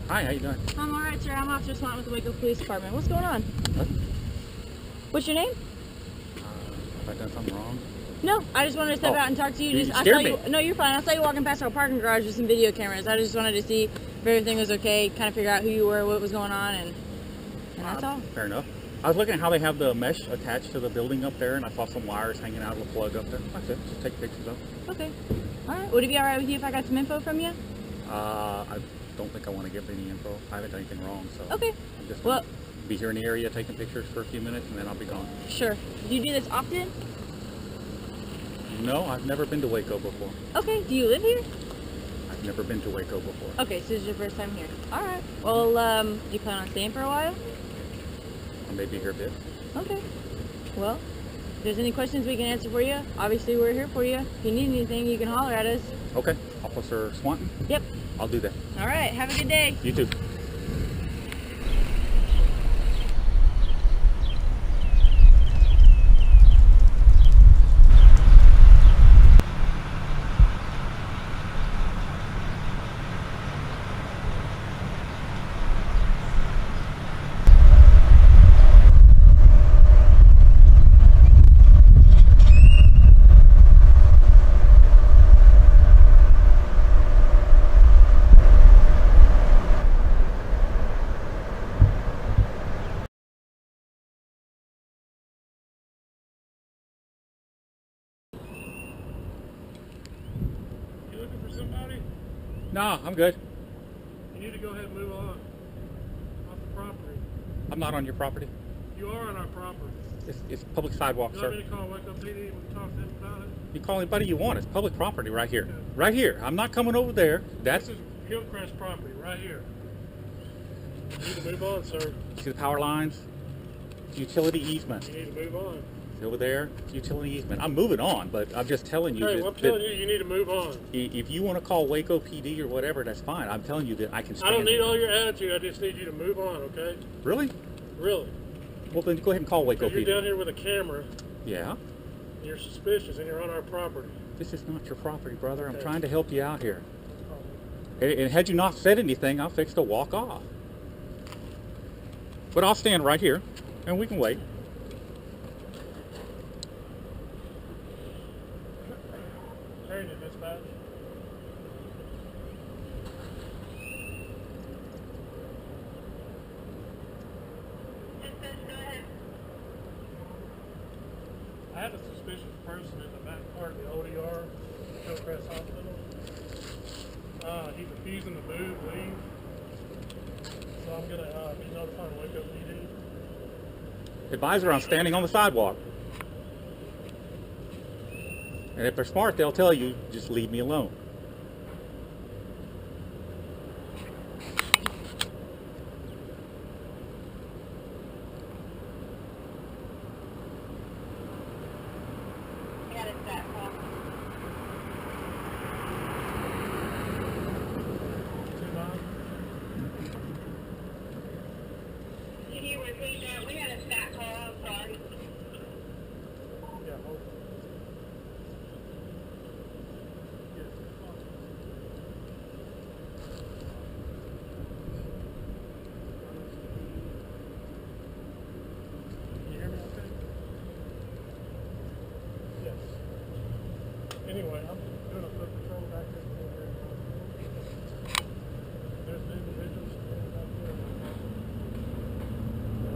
Hi, how you doing? I'm alright, sir. I'm Officer Swanton with the Waco Police Dept-and. What's going on? What? What's your name? Have I done something wrong? No, I just wanted to step out and talk to you. You I scared saw me. you. No, you're fine. I saw you walking past our parking garage with some video cameras. I just wanted to see if everything was okay, kind of figure out who you were, what was going on, and that's all. Fair enough. I was looking at how they have the mesh attached to the building up there, and I saw some wires hanging out of the plug up there. That's it. Just take pictures of it. Okay. Alright. Would it be alright with you if I got some info from you? I don't think I want to give any info. I haven't done anything wrong, so Okay. I'm just gonna be here in the area taking pictures for a few minutes, and then I'll be gone. Sure. Do you do this often? No, I've never been to Waco before. Okay. Do you live here? I've never been to Waco before. Okay, so this is your first time here. Alright. Well, do you plan on staying for a while? I may be here a bit. Okay. Well, if there's any questions we can answer for you, obviously we're here for you. If you need anything, you can holler at us. Okay. Officer Swanton? Yep. I'll do that. All right. Have a good day. You too. You looking for somebody? No, I'm good. You need to go ahead and move on. Off the property. I'm not on your property. You are on our property. It's public sidewalk, You want sir. me to call Waco PD and talk to them about it? You call anybody you want. It's public property right here. Right here. I'm not coming over there. That's This is Hillcrest property right here. You need to move on, sir. see the power lines. Utility easement. You need to move on. It's over there. It's utility easement. I'm moving on, but I'm just telling you Hey, that, well, I'm telling you, you need to move on. if you want to call Waco PD or whatever, that's fine. I'm telling you that I can stand I don't need it. all your attitude. I just need you to move on, okay? Really? Really. Well, then go ahead and call Waco Because you're down PD. here with a camera, Yeah. and you're suspicious, and you're on our property. This is not your property, brother. I'm Okay. trying to help you out here. And had you not said anything, I'll fix to walk off. But I'll stand right here, and we can wait. Turn it, dispatch. I have a suspicious person in the back part of the ODR, Hillcrest Hospital. He's refusing to move, leave. So I'm gonna be notifying Waco PD. Advisor, I'm standing on the sidewalk. And if they're smart, they'll tell you, just leave me alone. Yeah, Holt. Yes. Can you hear me okay? Yes. Anyway, I'm doing a foot patrol back there. There's individuals back there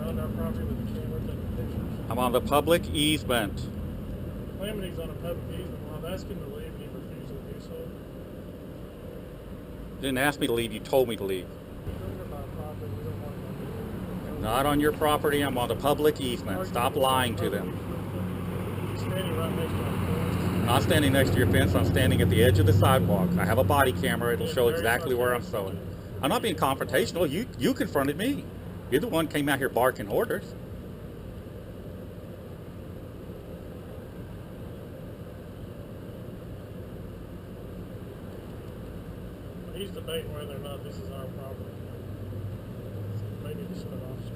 around our property with the cameras and the pictures. I'm on the public easement. Claiming he's on a public easement. Well, I've asked him to leave and he refused to do so. You didn't ask me to leave, you told me to leave. We're on our property. We don't want him to Not on your property, I'm on the public easement. Stop lying to them. Standing right next to our I'm not standing next to your fence, I'm standing at the edge of the sidewalk. I have a body camera, it'll show exactly where I'm going. I'm not being confrontational, you confronted me. You're the one who came out here barking orders. He's debating whether or not this is our property. Maybe just an officer.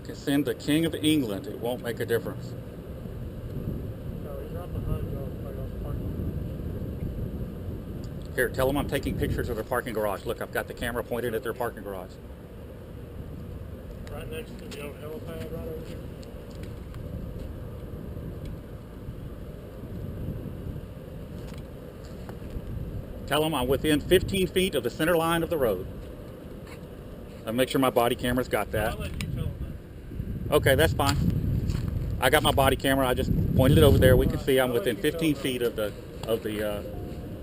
Can send the King of England, it won't make a difference. No, he's right behind y'all. By y'all's parking lot. Here, tell them I'm taking pictures of their parking garage. Look, I've got the camera pointed at their parking garage. Right next to the old helipad right over here. Tell them I'm within 15 feet of the center line of the road. I'll make sure my body camera's got that. I'll let you tell them that. Okay, that's fine. I got my body camera. I just pointed it over there. We can see I'm within 15 feet of the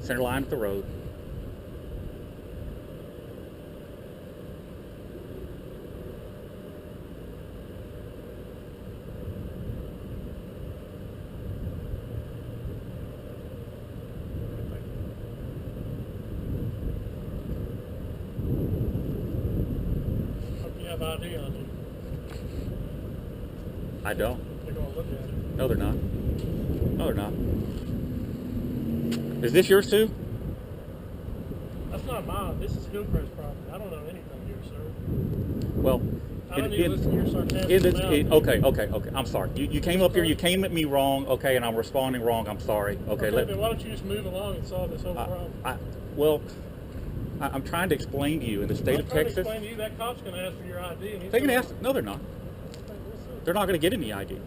center line of the road. Hope you have ID on you. I don't. They're going to look at it. No, they're not. No, they're not. Is this yours too? That's not mine. This is Hillcrest property. I don't know anything here, sir. Well, I don't need to listen to your sarcastic mouth. okay. I'm sorry. You came up here. You came at me wrong. Okay, and I'm responding wrong. I'm sorry. Okay. Then why don't you just move along and solve this whole problem? I'm trying to explain to you in the state of Texas. Explain to you, that cop's going to ask for your ID. And he's They can gonna- ask. No, they're not. They're not going to get any ID.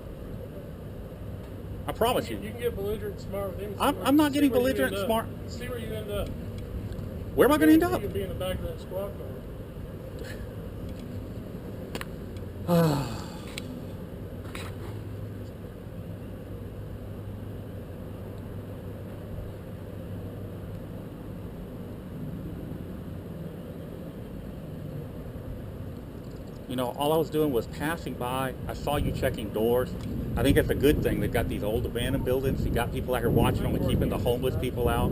I promise you. You can get belligerent and smart with him. I'm not getting belligerent and smart. See where you end up. Where am I going to end You up? could be in the back of that squad car. You know, all I was doing was passing by. I saw you checking doors. I think it's a good thing. They've got these old abandoned buildings. You got people out here watching them and keeping the homeless people out.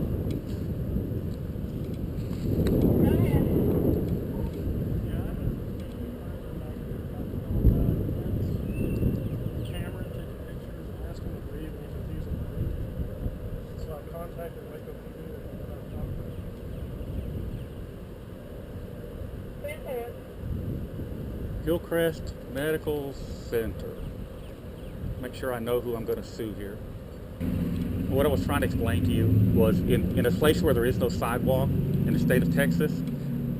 Hillcrest Medical Center. Make sure I know who I'm going to sue here. What I was trying to explain to you was in a place where there is no sidewalk in the state of Texas,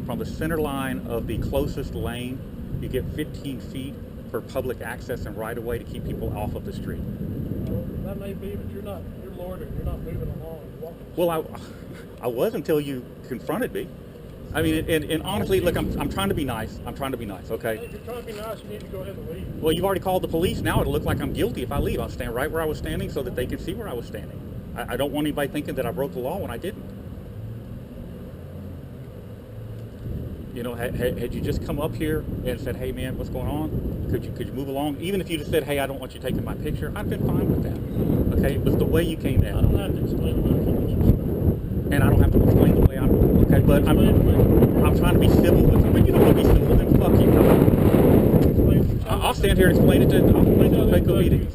from the center line of the closest lane, you get 15 feet for public access and right of way to keep people off of the street. Well, that may be, but you're loitering. You're not moving along. You're walking. Well, I was until you confronted me. I mean, and honestly, look, I'm trying to be nice. I'm trying to be nice, okay? If you're trying to be nice, you need to go ahead and leave. Well, you've already called the police. Now it'll look like I'm guilty if I leave. I'll stand right where I was standing so that they can see where I was standing. I don't want anybody thinking that I broke the law when I didn't. You know, had you just come up here and said, hey, man, what's going on? Could you move along? Even if you just said, hey, I don't want you taking my picture, I'd been fine with that. Okay? It was the way you came in. I don't have to explain about conditions. And I don't have to explain the way I'm... Okay, but I'm trying to be civil with you. But you don't want to be civil with them. Fuck you. I'll stand here and explain it to Waco meeting.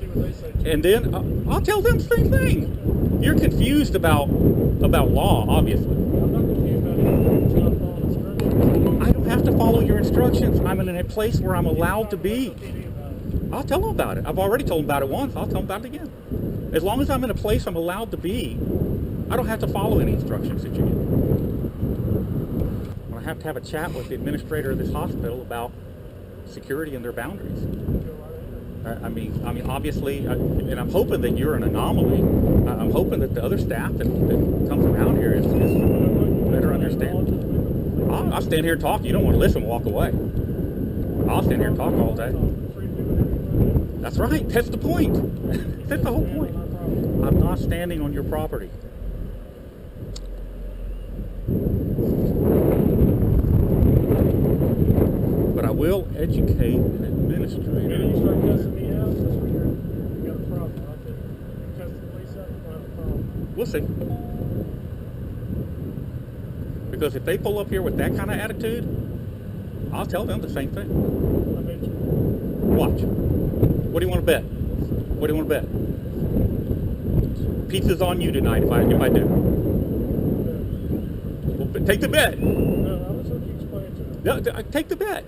And then I'll tell them the same thing. You're confused about law, obviously. I'm not confused about anything. It's not following instructions. I don't have to follow your instructions. I'm in a place where I'm allowed to be. I'll tell them about it. I've already told them about it once. I'll tell them about it again. As long as I'm in a place I'm allowed to be, I don't have to follow any instructions that you give. I have to have a chat with the administrator of this hospital about security and their boundaries. I mean, obviously, and I'm hoping that you're an anomaly. I'm hoping that the other staff that comes around here is better understand. I'll stand here and talk. You don't want to listen, walk away. I'll stand here and talk all day. That's right. That's the point. That's the whole point. I'm not standing on your property. But I will educate an administrator. You start cussing me out, that's where you got a problem. Right there. You cuss the police out, you'll have a problem. We'll see. Because if they pull up here with that kind of attitude, I'll tell them the same thing. I bet you. Watch. What do you want to bet? What do you want to bet? Pizza's on you tonight if I do. Well, but take the bet. No, I'm just going to keep explaining to them. No, take the bet.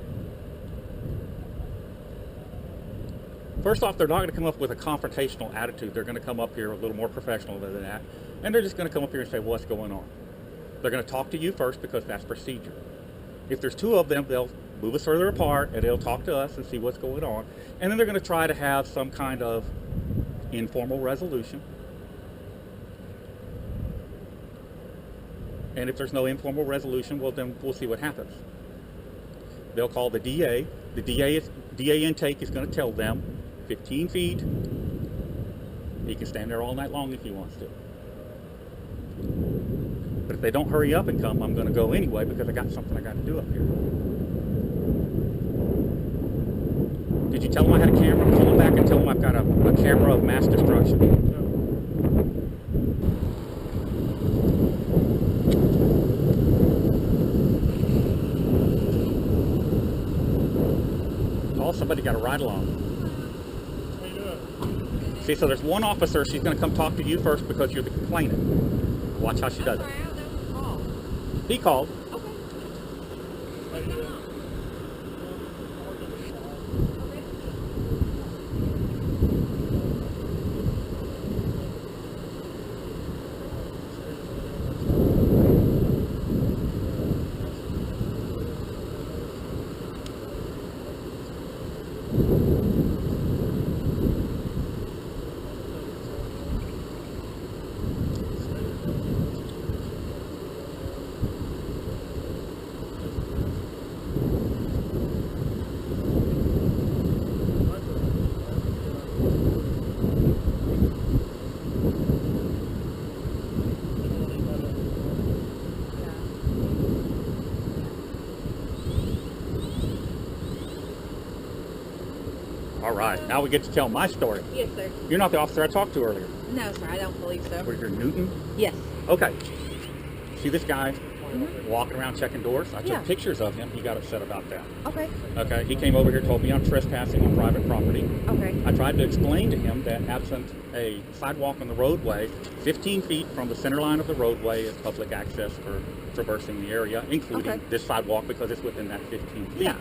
First off, they're not going to come up with a confrontational attitude. They're going to come up here a little more professional than that. And they're just going to come up here and say, what's going on? They're going to talk to you first because that's procedure. If there's two of them, they'll move us further apart and they'll talk to us and see what's going on. And then they're going to try to have some kind of informal resolution. And if there's no informal resolution, well, then we'll see what happens. They'll call the DA. The DA intake is going to tell them 15 feet. He can stand there all night long if he wants to. But if they don't hurry up and come, I'm going to go anyway because I got something I got to do up here. Did you tell them I had a camera? Call them back and tell them I've got a camera of mass destruction. Oh, somebody got a ride along. How you doing? See, so there's one officer. She's going to come talk to you first because you're the complainant. Watch how she does it. Sorry, I don't know who called. He called. Okay. How you doing? All right, now we get to tell my story. Yes, sir. You're not the officer I talked to earlier. No, sir, I don't believe so. Where's your Newton? Yes. Okay. See this guy walking around checking doors? I took Yeah. pictures of him. He got upset about that. Okay. Okay. He came over here, told me I'm trespassing on private property. Okay. I tried to explain to him that absent a sidewalk on the roadway, 15 feet from the center line of the roadway is public access for traversing the area, including Okay. this sidewalk because it's within that 15 feet. Yeah.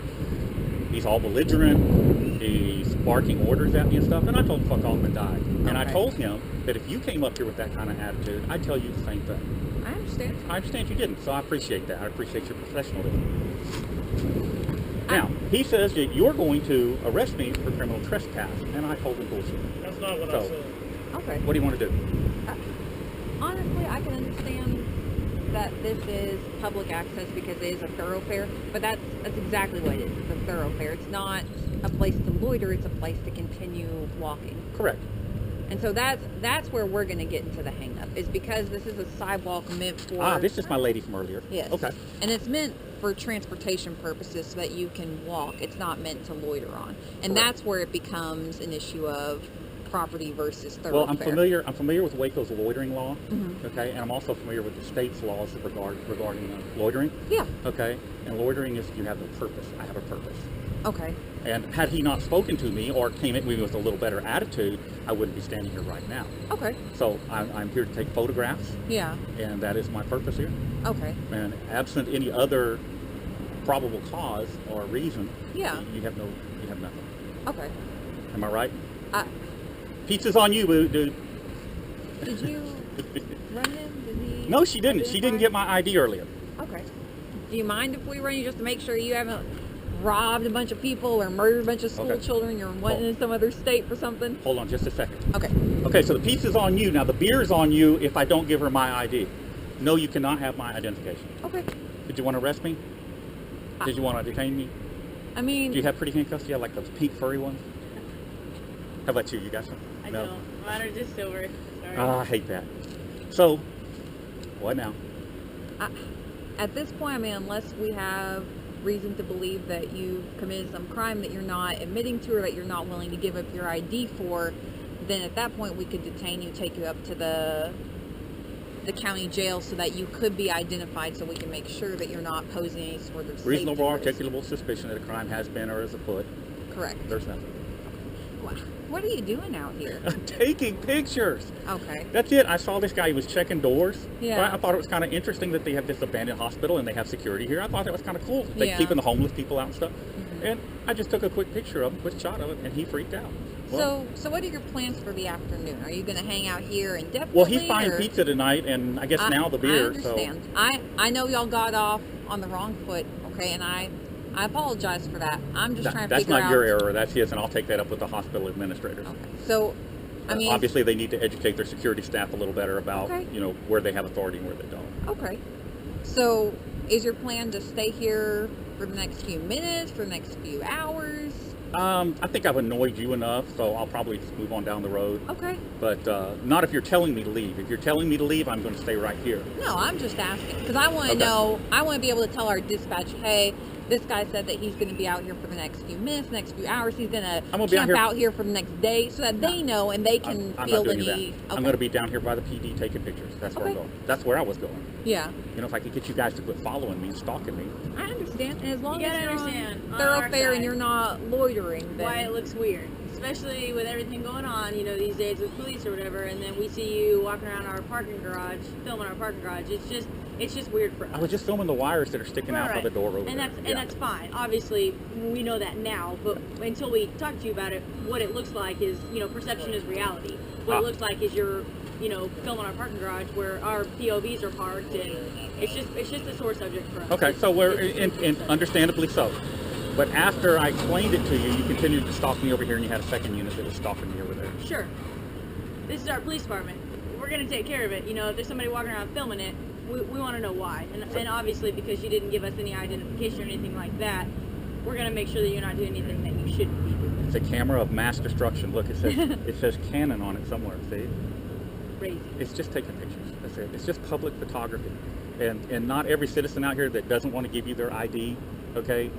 He's all belligerent. He's barking orders at me and stuff, and I told him fuck off and die. And I Okay. told him that if you came up here with that kind of attitude, I'd tell you the same thing. I understand. I understand you didn't, so I appreciate that. I appreciate your professionalism. Now, he says that you're going to arrest me for criminal trespass, and I told him bullshit. That's not what I So- said. Okay. What do you want to do? Honestly, I can understand that this is public access because it is a thoroughfare, but that's exactly what it is. It's a thoroughfare. It's not a place to loiter. It's a place to continue walking. Correct. And so that's where we're going to get into the hang-up, is because this is a sidewalk meant for... This is my lady from earlier. Yes. Okay. And it's meant for transportation purposes so that you can walk. It's not meant to loiter on. And Correct. that's where it becomes an issue of property versus thoroughfare. Well, I'm familiar with Waco's loitering law, okay, and I'm also familiar with the state's laws regarding loitering. Yeah. Okay, and loitering is you have no purpose. I have a purpose. Okay. And had he not spoken to me or came at me with a little better attitude, I wouldn't be standing here right now. Okay. So I'm here to take photographs, Yeah. and that is my purpose here. Okay. And absent any other probable cause or reason, Yeah. you have nothing. Okay. Am I right? Pizza's on you, dude. Did you run him? Did he? No, she didn't. She didn't get my ID earlier. Okay. Do you mind if we run you just to make sure you haven't robbed a bunch of people or murdered a bunch of school Okay. children? You're wanting in some other state for something? Hold on just a second. Okay. Okay, so the pizza's on you. Now the beer's on you if I don't give her my ID. No, you cannot have my identification. Okay. Did you want to arrest me? Did you want to detain me? I mean, Do you have pretty handcuffs? Do you have like those pink furry ones? How about you? You got some? I No? don't. Mine are just silver. Sorry. Oh, I hate that. So, what now? at this point, I mean, unless we have reason to believe that you committed some crime that you're not admitting to or that you're not willing to give up your ID for, then at that point we could detain you, take you up to the county jail so that you could be identified so we can make sure that you're not posing any sort of Reasonable, safety risk. articulable suspicion that a crime has been or is afoot. Correct. There's nothing. What are you doing out here? I'm taking pictures. Okay. That's it. I saw this guy. He was checking doors. Yeah. I thought it was kind of interesting that they have this abandoned hospital and they have security here. I thought that was kind of cool. They're Yeah. keeping the homeless people out and stuff. And I just took a quick picture of him, quick shot of it, and he freaked out. So what are your plans for the afternoon? Are you going to hang out here indefinitely? Well, he's buying pizza tonight, and I guess now the beer. I understand. So. I know y'all got off on the wrong foot, okay, and I apologize for that. I'm just trying to figure out. That's not your error. That's his, and I'll take that up with the hospital administrators. Okay. So, I mean, obviously they need to educate their security staff a little better about okay. Where they have authority and where they don't. Okay. So, is your plan to stay here for the next few minutes, for the next few hours? I think I've annoyed you enough, so I'll probably just move on down the road. Okay. But not if you're telling me to leave. If you're telling me to leave, I'm going to stay right here. No, I'm just asking because I want to know. I want to be able to tell our dispatch, hey, this guy said that he's going to be out here for the next few minutes, next few hours. He's going to camp out here for the next day, so that they know and they can feel the need. Okay. I'm going to be down here by the PD taking pictures. That's where I'm going. That's where I was going. Yeah. If I could get you guys to quit following me, stalking me. I understand, and as long as you're on thoroughfare and you're not loitering, then why it looks weird, especially with everything going on, these days with police or whatever, and then we see you walking around our parking garage, filming our parking garage. It's just weird for us. I was just filming the wires that are sticking out by the door over there. And that's fine. Obviously, we know that now, but until we talk to you about it, what it looks like is, perception is reality. What it looks like is you're, filming our parking garage where our POVs are parked, and it's just a sore subject for us. Okay, so we're in understandably so. But after I explained it to you, you continued to stalk me over here, and you had a second unit that was stalking me over there. Sure. This is our police department. We're going to take care of it. If there's somebody walking around filming it, we want to know why. And obviously, because you didn't give us any identification or anything like that, we're going to make sure that you're not doing anything that you shouldn't be doing. It's a camera of mass destruction. Look, it says Canon on it somewhere. See? Crazy. It's just taking pictures. That's it. It's just public photography. And not every citizen out here that doesn't want to give you their ID, okay,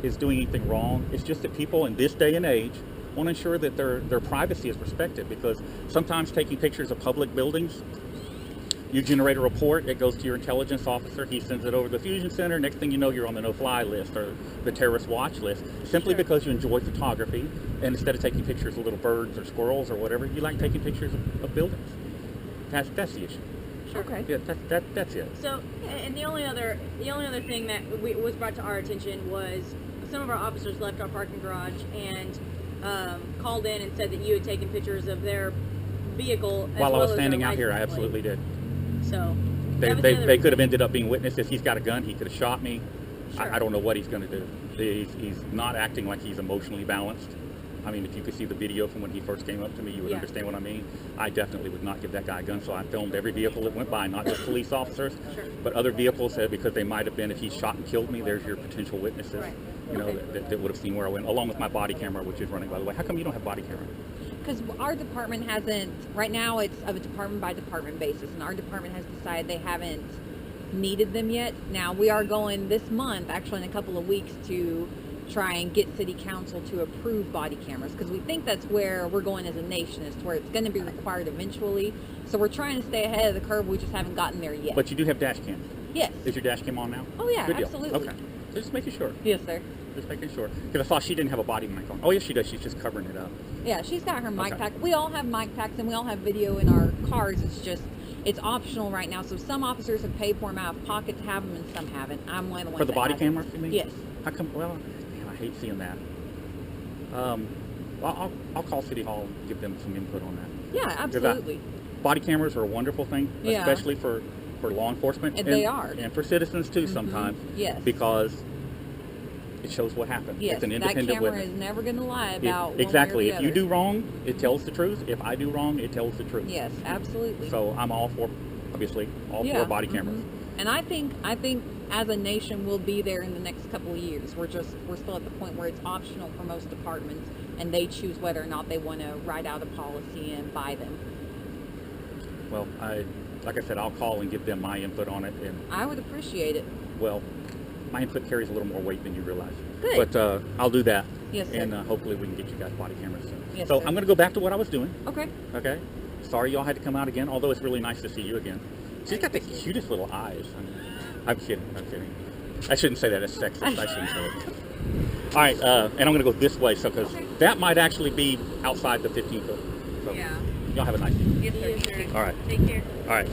is doing anything wrong. It's just that people in this day and age want to ensure that their privacy is respected, because sometimes taking pictures of public buildings, you generate a report, it goes to your intelligence officer, he sends it over to the Fusion Center, next thing you know you're on the no-fly list or the terrorist watch list, simply because you enjoy photography, and instead of taking pictures of little birds or squirrels or whatever, you like taking pictures of buildings. That's the issue. Sure. Okay. Yeah, that's it. So, and the only other thing that was brought to our attention was some of our officers left our parking garage and called in and said that you had taken pictures of their vehicle while I was standing out here. I absolutely did. So they could have ended up being witnesses. He's got a gun. He could have shot me. Sure. I don't know what he's going to do. He's not acting like he's emotionally balanced. I mean, if you could see the video from when he first came up to me, you would understand what I mean. I definitely would not give that guy a gun, so I filmed every vehicle that went by, not just police officers, but other vehicles, because they might have been, if he shot and killed me, there's your potential witnesses, that would have seen where I went, along with my body camera, which is running, by the way. How come you don't have body camera? Because our department hasn't, right now it's of a department by department basis, and our department has decided they haven't needed them yet. Now, we are going this month, actually in a couple of weeks, to try and get city council to approve body cameras, because we think that's where we're going as a nation, is to where it's going to be required eventually. So we're trying to stay ahead of the curve. We just haven't gotten there yet. But you do have dash cams. Yes. Is your dash cam on now? Oh yeah, Good deal. absolutely. Okay. So just making sure. Yes, sir. Just making sure. Because I saw she didn't have a body mic on. Oh yes, she does. She's just covering it up. Yeah, she's got her mic pack. We all have mic packs, and we all have video in our cars. It's optional right now. So some officers have paid for them out of pocket to have them, and some haven't. I'm one of the ones for the body camera, you mean? Yes. How come? Well, I hate seeing that. I'll call City Hall and give them some input on that. Yeah, absolutely. Body cameras are a wonderful thing, especially for law enforcement. And they are. And for citizens too sometimes. Yes. Because it shows what happened. Yes, it's an independent that camera witness. is never going to lie about one exactly. way or the If you other. do wrong, it tells the truth. If I do wrong, it tells the truth. Yes, absolutely. So I'm all for, obviously, for body cameras. And I think as a nation we'll be there in the next couple of years. We're still at the point where it's optional for most departments, and they choose whether or not they want to write out a policy and buy them. Well, like I said, I'll call and give them my input on it. And I would appreciate it. well, my input carries a little more weight than you realize. Good. But I'll do that. Yes, sir. And hopefully we can get you guys body cameras soon. Yes, so sir. I'm going to go back to what I was doing. Okay. Okay. Sorry y'all had to come out again, although it's really nice to see you again. She's got the cutest little eyes. I'm kidding. I shouldn't say that. It's sexist. I shouldn't say it. All right, and I'm going to go this way, so because that might actually be outside the 15 foot. So Yeah. y'all have a nice evening. Yes, sir. All right. Take care. All right.